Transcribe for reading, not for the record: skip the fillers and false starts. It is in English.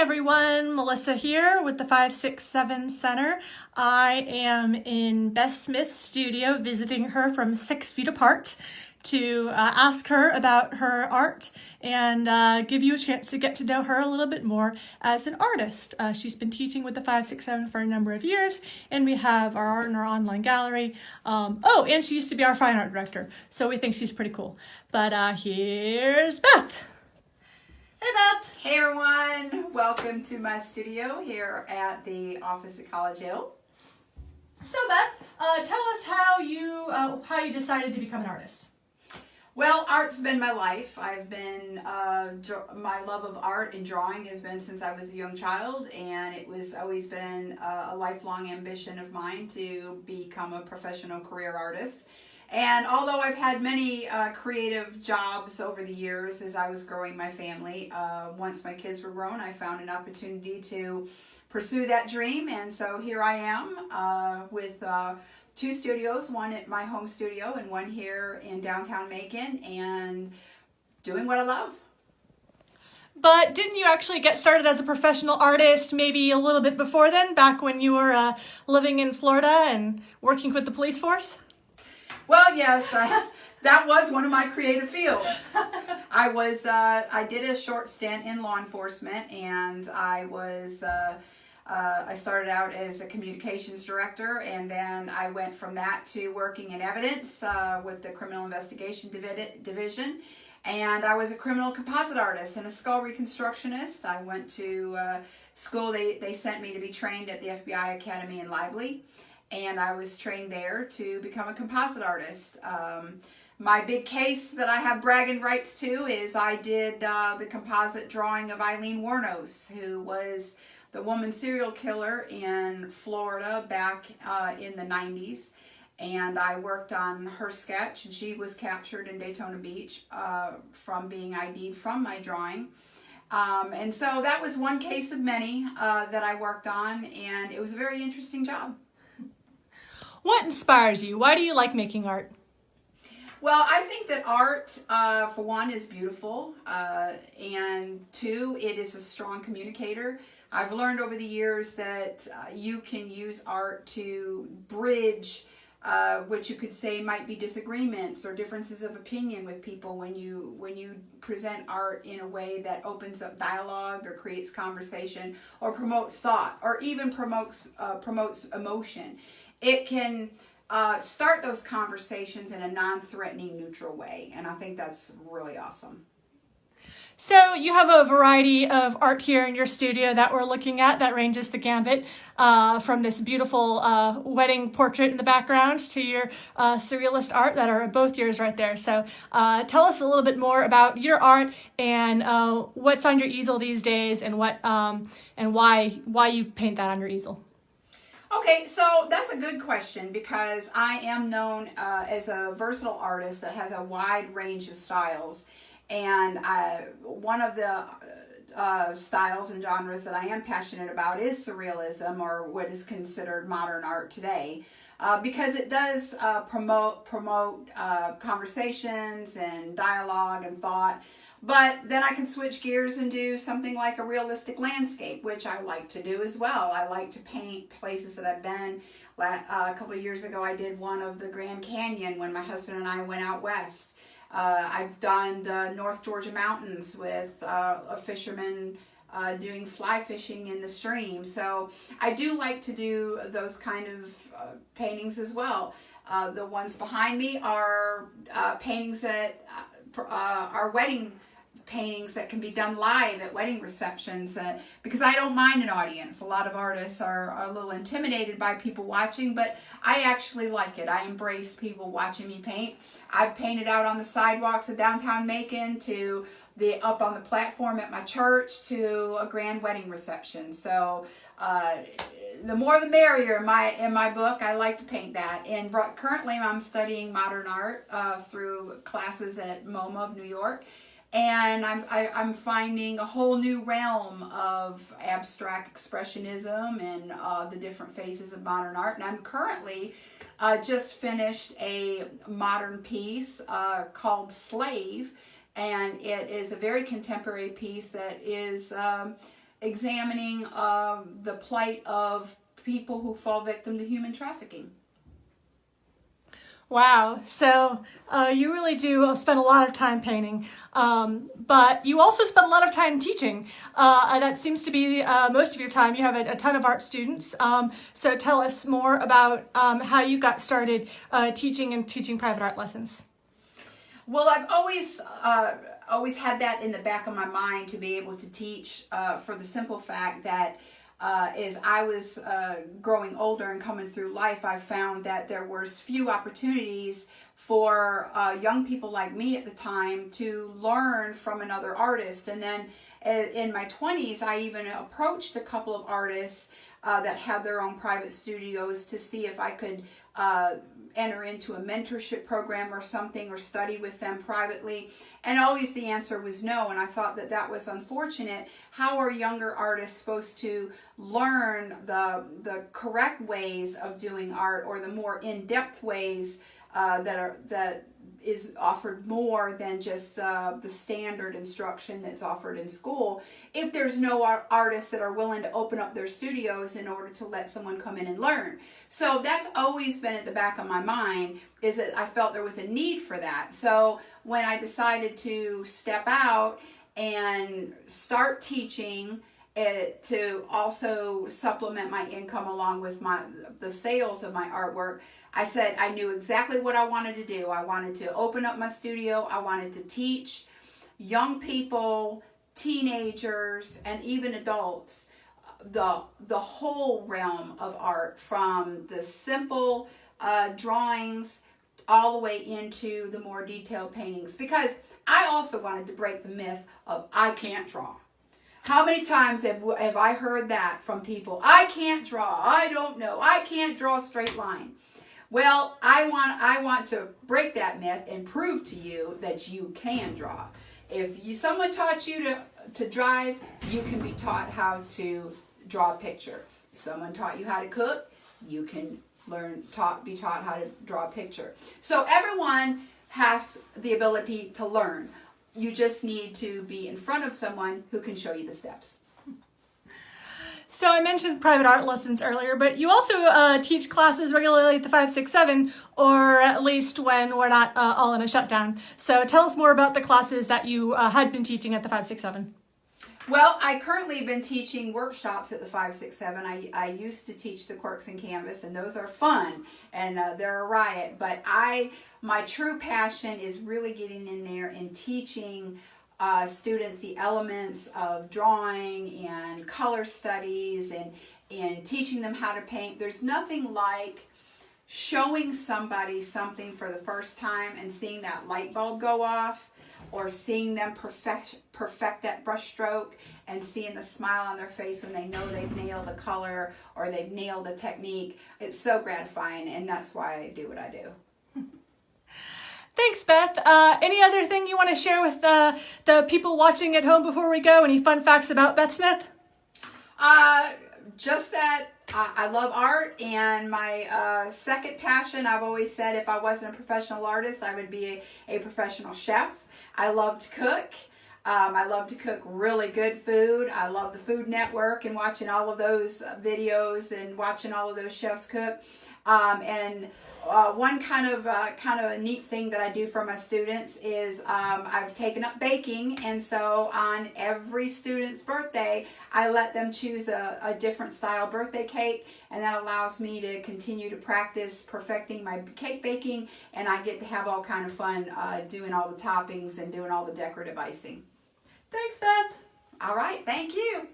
everyone, Melissa here with the 567 Center. I am in Beth Smith's studio visiting her from 6 feet apart to ask her about her art and give you a chance to get to know her a little bit more as an artist. She's been teaching with the 567 for a number of years, and we have our art in our online gallery. And she used to be our fine art director, so we think she's pretty cool. But here's Beth. Hey, Beth. Hey, everyone. Welcome to my studio here at the office at College Hill. So, Beth, tell us how you decided to become an artist. Well, art's been my life. I've been, my love of art and drawing has been since I was a young child, and it was always been a lifelong ambition of mine to become a professional career artist. And although I've had many creative jobs over the years as I was growing my family, once my kids were grown, I found an opportunity to pursue that dream. And so here I am with two studios, one at my home studio and one here in downtown Macon, and doing what I love. But didn't you actually get started as a professional artist maybe a little bit before then, back when you were living in Florida and working with the police force? Well, yes, that was one of my creative fields. I did a short stint in law enforcement, and I started out as a communications director, and then I went from that to working in evidence with the criminal investigation division. And I was a criminal composite artist and a skull reconstructionist. I went to school. They sent me to be trained at the FBI Academy in Lively. And I was trained there to become a composite artist. My big case that I have bragging rights to is I did the composite drawing of Eileen Wuornos, who was the woman serial killer in Florida back in the 90s. And I worked on her sketch, and she was captured in Daytona Beach from being ID'd from my drawing. And so that was one case of many that I worked on, and it was a very interesting job. What inspires you? Why do you like making art? Well, I think that art, for one, is beautiful, and two, it is a strong communicator. I've learned over the years that you can use art to bridge what you could say might be disagreements or differences of opinion with people when you present art in a way that opens up dialogue or creates conversation or promotes thought or even promotes emotion. It can start those conversations in a non-threatening, neutral way, and I think that's really awesome. So you have a variety of art here in your studio that we're looking at that ranges the gambit from this beautiful wedding portrait in the background to your surrealist art that are both yours right there. So tell us a little bit more about your art and what's on your easel these days and what and why you paint that on your easel. Okay, so that's a good question because I am known as a versatile artist that has a wide range of styles. And one of the styles and genres that I am passionate about is surrealism, or what is considered modern art today, because it does promote conversations and dialogue and thought. But then I can switch gears and do something like a realistic landscape, which I like to do as well. I like to paint places that I've been. A couple of years ago, I did one of the Grand Canyon when my husband and I went out west. I've done the North Georgia mountains with a fisherman doing fly fishing in the stream. So I do like to do those kind of paintings as well. The ones behind me are paintings that are wedding paintings that can be done live at wedding receptions because I don't mind an audience. A lot of artists are a little intimidated by people watching, but I actually like it. I embrace people watching me paint. I've painted out on the sidewalks of downtown Macon to up on the platform at my church to a grand wedding reception. So the more the merrier in my book. I like to paint that. And currently I'm studying modern art through classes at MoMA of New York. And I'm finding a whole new realm of abstract expressionism and the different phases of modern art. And I'm currently just finished a modern piece called Slave. And it is a very contemporary piece that is examining the plight of people who fall victim to human trafficking. Wow. So you really do spend a lot of time painting, but you also spend a lot of time teaching. And that seems to be most of your time. You have a ton of art students. So tell us more about how you got started teaching and teaching private art lessons. Well, I've always had that in the back of my mind to be able to teach, for the simple fact that as I was growing older and coming through life, I found that there were few opportunities for young people like me at the time to learn from another artist. And then in my 20s, I even approached a couple of artists that had their own private studios to see if I could enter into a mentorship program or something, or study with them privately. And always the answer was no. And I thought that that was unfortunate. How are younger artists supposed to learn the correct ways of doing art, or the more in-depth ways that is offered more than just the standard instruction that's offered in school, if there's no artists that are willing to open up their studios in order to let someone come in and learn? So that's always been at the back of my mind, is that I felt there was a need for that. So when I decided to step out and start teaching to also supplement my income along with the sales of my artwork, I said I knew exactly what I wanted to do. I wanted to open up my studio. I wanted to teach young people, teenagers, and even adults the whole realm of art, from the simple drawings all the way into the more detailed paintings, because I also wanted to break the myth of I can't draw. How many times have I heard that from people? I can't draw. I don't know. I can't draw a straight line. Well, I want to break that myth and prove to you that you can draw. If someone taught you to drive, you can be taught how to draw a picture. If someone taught you how to cook, you can be taught how to draw a picture. So everyone has the ability to learn. You just need to be in front of someone who can show you the steps. So I mentioned private art lessons earlier, but you also teach classes regularly at the 567, or at least when we're not all in a shutdown. So tell us more about the classes that you had been teaching at the 567. Well, I currently have been teaching workshops at the 567. I used to teach the Quirks and Canvas, and those are fun, and they're a riot. But my true passion is really getting in there and teaching students the elements of drawing and color studies, and teaching them how to paint. There's nothing like showing somebody something for the first time and seeing that light bulb go off, or seeing them perfect that brush stroke, and seeing the smile on their face when they know they've nailed a color or they've nailed a technique. It's so gratifying, and that's why I do what I do. Thanks, Beth. Any other thing you want to share with the people watching at home before we go? Any fun facts about Beth Smith? Just that I love art, and my second passion, I've always said if I wasn't a professional artist, I would be a professional chef. I love to cook. I love to cook really good food. I love the Food Network and watching all of those videos and watching all of those chefs cook. One kind of a neat thing that I do for my students is I've taken up baking, and so on every student's birthday, I let them choose a different style birthday cake, and that allows me to continue to practice perfecting my cake baking, and I get to have all kind of fun doing all the toppings and doing all the decorative icing. Thanks, Beth. All right, thank you.